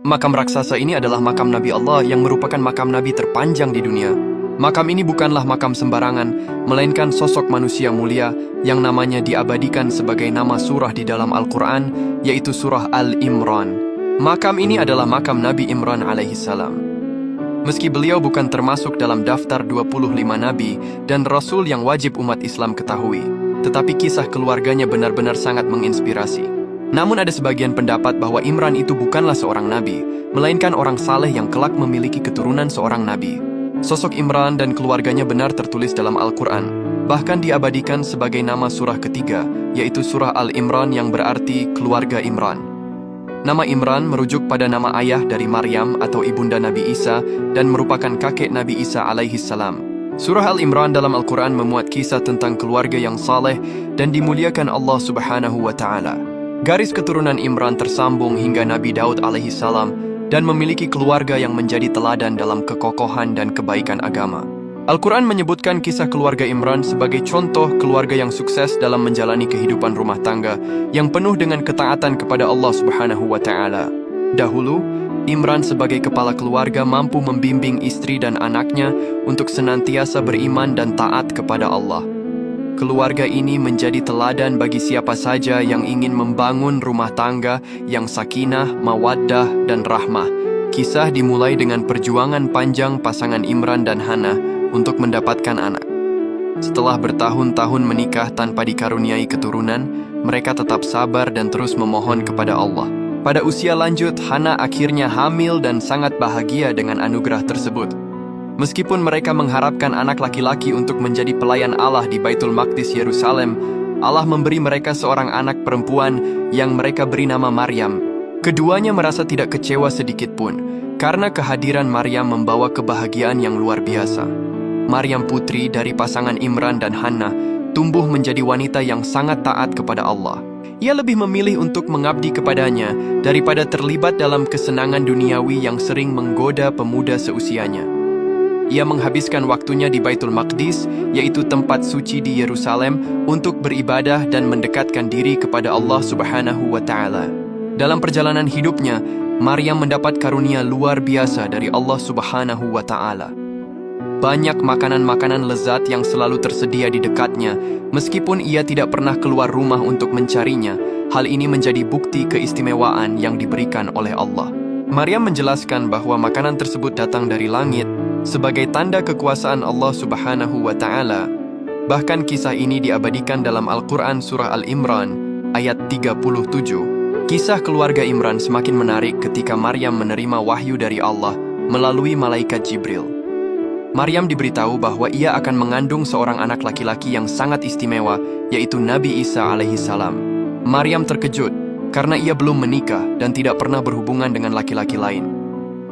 Makam raksasa ini adalah makam Nabi Allah yang merupakan makam Nabi terpanjang di dunia. Makam ini bukanlah makam sembarangan, melainkan sosok manusia mulia yang namanya diabadikan sebagai nama surah di dalam Al-Quran, yaitu surah Al-Imran. Makam ini adalah makam Nabi Imran alaihissalam. Meski beliau bukan termasuk dalam daftar 25 nabi dan rasul yang wajib umat Islam ketahui, tetapi kisah keluarganya benar-benar sangat menginspirasi. Namun ada sebagian pendapat bahwa Imran itu bukanlah seorang nabi, melainkan orang saleh yang kelak memiliki keturunan seorang nabi. Sosok Imran dan keluarganya benar tertulis dalam Al-Quran, bahkan diabadikan sebagai nama surah ketiga, yaitu surah Al-Imran yang berarti keluarga Imran. Nama Imran merujuk pada nama ayah dari Maryam atau ibunda Nabi Isa dan merupakan kakek Nabi Isa alaihissalam. Surah Al-Imran dalam Al-Quran memuat kisah tentang keluarga yang saleh dan dimuliakan Allah Subhanahu wa Ta'ala. Garis keturunan Imran tersambung hingga Nabi Daud alaihissalam dan memiliki keluarga yang menjadi teladan dalam kekokohan dan kebaikan agama. Al-Quran menyebutkan kisah keluarga Imran sebagai contoh keluarga yang sukses dalam menjalani kehidupan rumah tangga yang penuh dengan ketaatan kepada Allah Subhanahu wa Ta'ala. Dahulu, Imran sebagai kepala keluarga mampu membimbing istri dan anaknya untuk senantiasa beriman dan taat kepada Allah. Keluarga ini menjadi teladan bagi siapa saja yang ingin membangun rumah tangga yang sakinah, mawaddah, dan rahmah. Kisah dimulai dengan perjuangan panjang pasangan Imran dan Hana untuk mendapatkan anak. Setelah bertahun-tahun menikah tanpa dikaruniai keturunan, mereka tetap sabar dan terus memohon kepada Allah. Pada usia lanjut, Hana akhirnya hamil dan sangat bahagia dengan anugerah tersebut. Meskipun mereka mengharapkan anak laki-laki untuk menjadi pelayan Allah di Baitul Maqdis Yerusalem, Allah memberi mereka seorang anak perempuan yang mereka beri nama Maryam. Keduanya merasa tidak kecewa sedikit pun, karena kehadiran Maryam membawa kebahagiaan yang luar biasa. Maryam putri dari pasangan Imran dan Hana tumbuh menjadi wanita yang sangat taat kepada Allah. Ia lebih memilih untuk mengabdi kepadanya daripada terlibat dalam kesenangan duniawi yang sering menggoda pemuda seusianya. Ia menghabiskan waktunya di Baitul Maqdis, yaitu tempat suci di Yerusalem, untuk beribadah dan mendekatkan diri kepada Allah Subhanahu wa Ta'ala. Dalam perjalanan hidupnya, Maryam mendapat karunia luar biasa dari Allah Subhanahu wa Ta'ala. Banyak makanan-makanan lezat yang selalu tersedia di dekatnya, meskipun ia tidak pernah keluar rumah untuk mencarinya. Hal ini menjadi bukti keistimewaan yang diberikan oleh Allah. Maryam menjelaskan bahwa makanan tersebut datang dari langit, sebagai tanda kekuasaan Allah Subhanahu wa Ta'ala. Bahkan kisah ini diabadikan dalam Al-Quran surah Al-Imran ayat 37. Kisah keluarga Imran semakin menarik ketika Maryam menerima wahyu dari Allah melalui malaikat Jibril. Maryam diberitahu bahwa ia akan mengandung seorang anak laki-laki yang sangat istimewa, yaitu Nabi Isa alaihissalam. Maryam terkejut karena ia belum menikah dan tidak pernah berhubungan dengan laki-laki lain.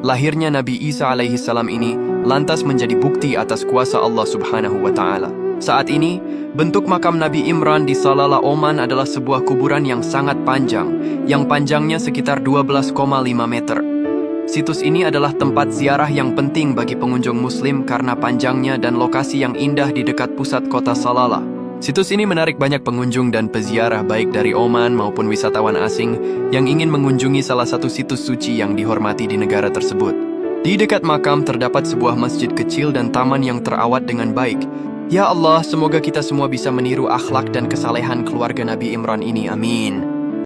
Lahirnya Nabi Isa alaihissalam ini lantas menjadi bukti atas kuasa Allah Subhanahu wa Ta'ala. Saat ini, bentuk makam Nabi Imran di Salalah, Oman adalah sebuah kuburan yang sangat panjang, yang panjangnya sekitar 12,5 meter. Situs ini adalah tempat ziarah yang penting bagi pengunjung muslim karena panjangnya dan lokasi yang indah di dekat pusat kota Salalah. Situs ini menarik banyak pengunjung dan peziarah baik dari Oman maupun wisatawan asing yang ingin mengunjungi salah satu situs suci yang dihormati di negara tersebut. Di dekat makam terdapat sebuah masjid kecil dan taman yang terawat dengan baik. Ya Allah, semoga kita semua bisa meniru akhlak dan kesalehan keluarga Nabi Imran ini. Amin.